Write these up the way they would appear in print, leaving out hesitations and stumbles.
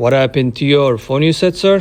What happened to your phone, you said, sir?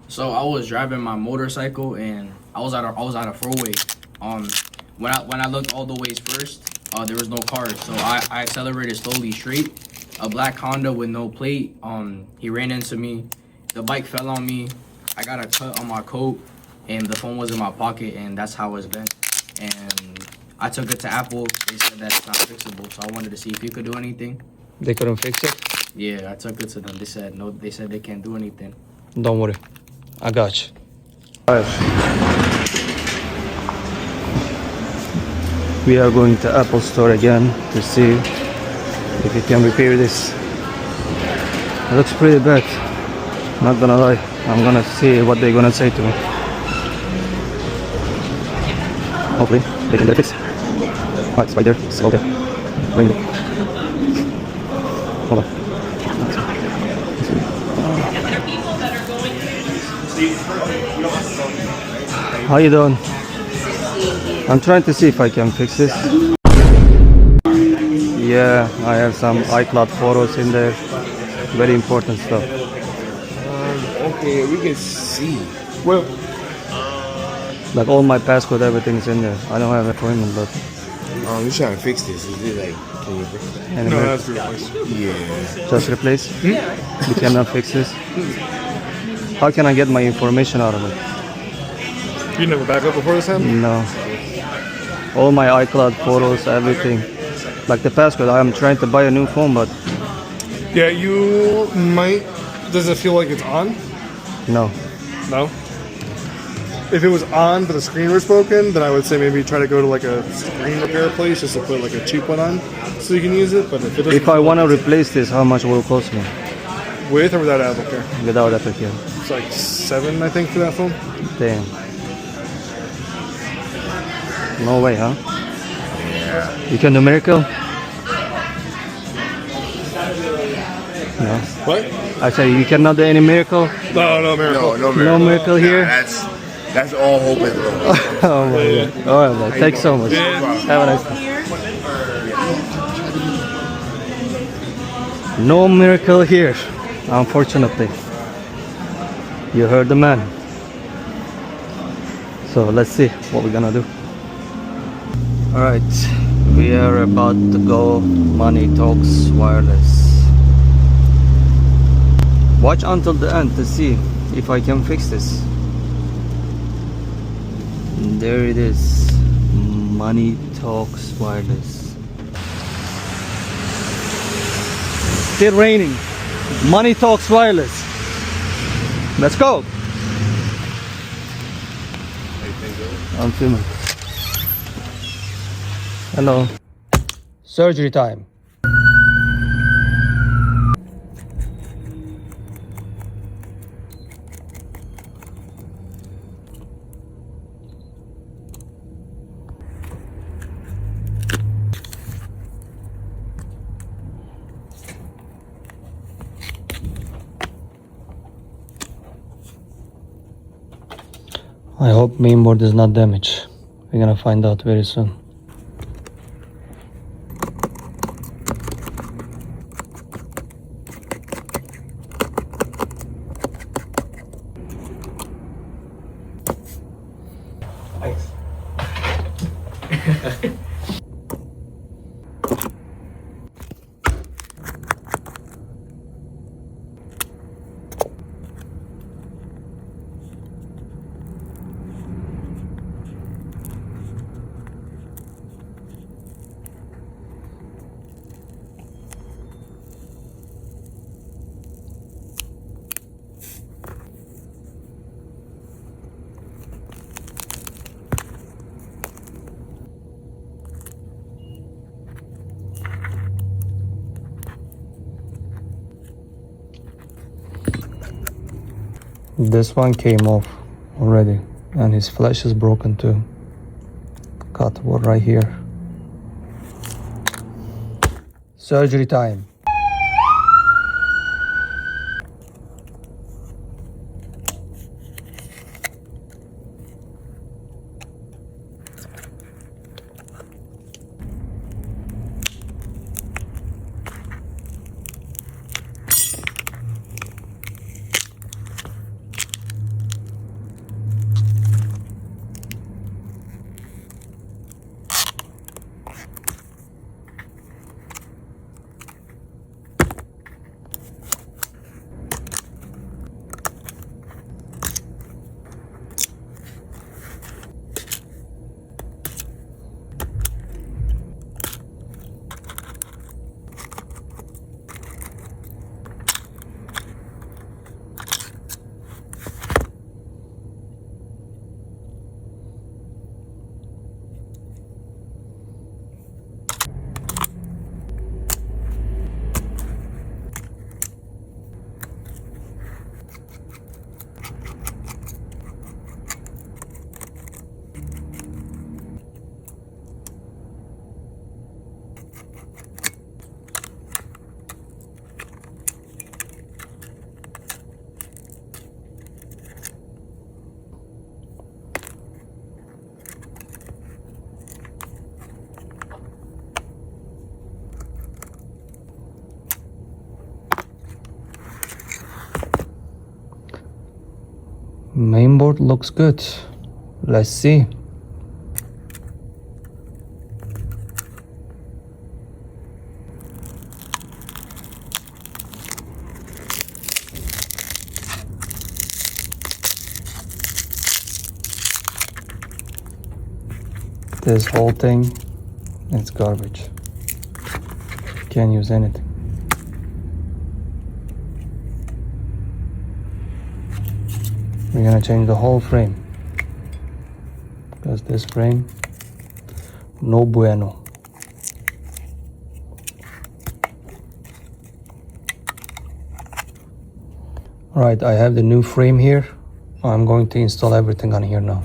So I was driving my motorcycle and I was at a four-way. When I looked all the ways first, there was no cars, so I accelerated slowly straight. A black Honda with no plate. He ran into me. The bike fell on me. I got a cut on my coat, and the phone was in my pocket, and that's how it's bent. And I took it to Apple. They said that it's not fixable, so I wanted to see if you could do anything. They couldn't fix it? Yeah, I took it to them. They said no. They said they can't do anything. Don't worry. I got you. Alright. We are going to Apple Store again to see if we can repair this. It looks pretty bad. Not gonna lie. I'm gonna see what they're gonna say to me. Hopefully they can get it fixed. Oh, it's right there. It's over there. Bring it. Hold on. How you doing? I'm trying to see if I can fix this. Yeah, I have some iCloud photos in there. Very important stuff. Okay, we can see. Well, Like all my passcode, everything's in there. I don't have an appointment, but you're trying to fix this. Is it like, can you fix it? anyway, No, that's replaced. Yeah. just replace. You cannot fix this. How can I get my information out of it? You never back up before this happened? No. All my iCloud photos, everything. Like the passcode, I'm trying to buy a new phone, but Yeah, you might. Does it feel like it's on? no. No? If it was on but the screen was broken, then I would say maybe try to go to like a screen repair place just to put like a cheap one on so you can use it. But if it doesn't If I want to replace this, how much will it cost me with or without Apple Care, without Apple Care? it's like $7, I think, for that phone. Damn. No way, huh? Yeah. You can do miracle? No. What? I say you cannot do any miracle? No, miracle. No, No miracle here? That's all hope is lost. Oh my god. Alright, man. Thanks so much. Have a nice day. No miracle here, unfortunately. You heard the man. So let's see what we're gonna do. Alright, we are about to go Money Talks Wireless. Watch until the end to see if I can fix this. There it is. Money Talks Wireless. Still raining. Money Talks Wireless. Let's go. I'm filming. Hello. Surgery time. I hope mainboard is not damaged. We're gonna find out very soon. This one came off already, and his flash is broken too. Cut one right here. Surgery time. Mainboard looks good. Let's see. This whole thing, it's garbage. Can't use anything. We're gonna change the whole frame, because this frame, no bueno. Alright, I have the new frame here. I'm going to install everything on here now.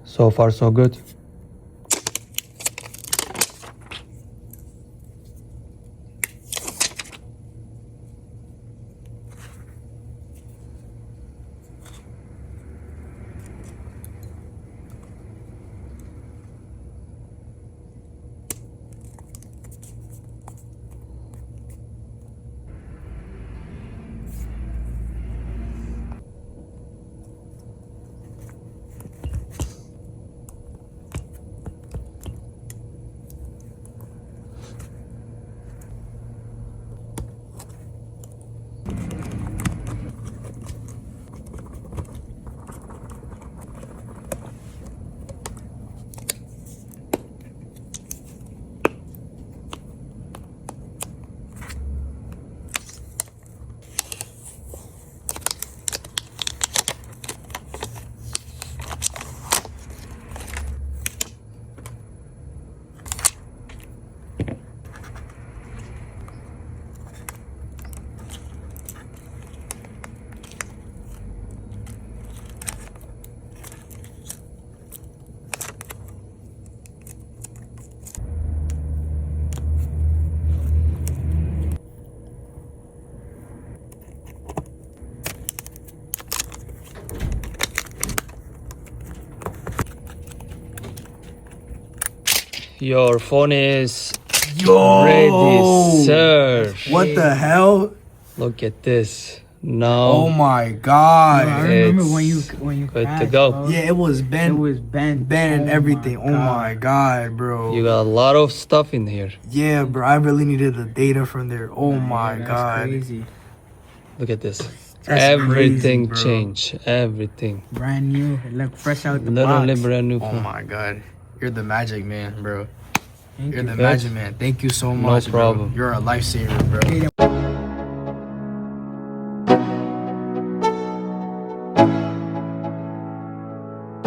So far, so good. Your phone is ready, sir. What the hell? Look at this. Now Oh my god. I remember It's when you good to crashed, go. bro. Yeah, it was It bent, was bent, and Oh everything. my Oh God. my god, bro. you got a lot of stuff in here. Yeah, bro. I really needed the data from there. Oh my Yeah, that's god. crazy. Look at this. That's Everything crazy, bro. changed. Everything. Brand new. It looked fresh out the Literally box. brand new Oh phone. my god. You're the magic man, bro. Thank You're you. the Good. magic man. Thank you so No much, problem. bro. You're a lifesaver, bro.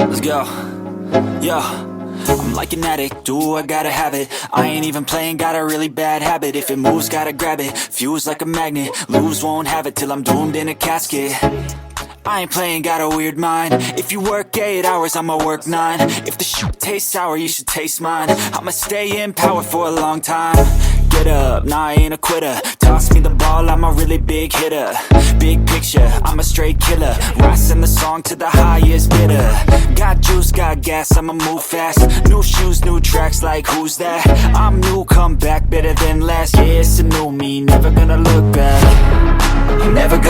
Let's go. Yo, I'm like an addict, do I gotta have it. I ain't even playing, got a really bad habit. If it moves, gotta grab it, fuse like a magnet. Lose, won't have it till I'm doomed in a casket. I ain't playing, got a weird mind. If you work 8 hours, I'ma work 9. If the shit tastes sour, you should taste mine. I'ma stay in power for a long time. Get up, nah I ain't a quitter. Toss me the ball, I'm a really big big hitter. Big picture, I'm a straight killer. Rising the song to the highest bidder. Got juice, got gas, I'ma move fast. New shoes, new tracks, like who's that? I'm new, come back better than last. Yeah, it's a new me, never gonna look back. Never gonna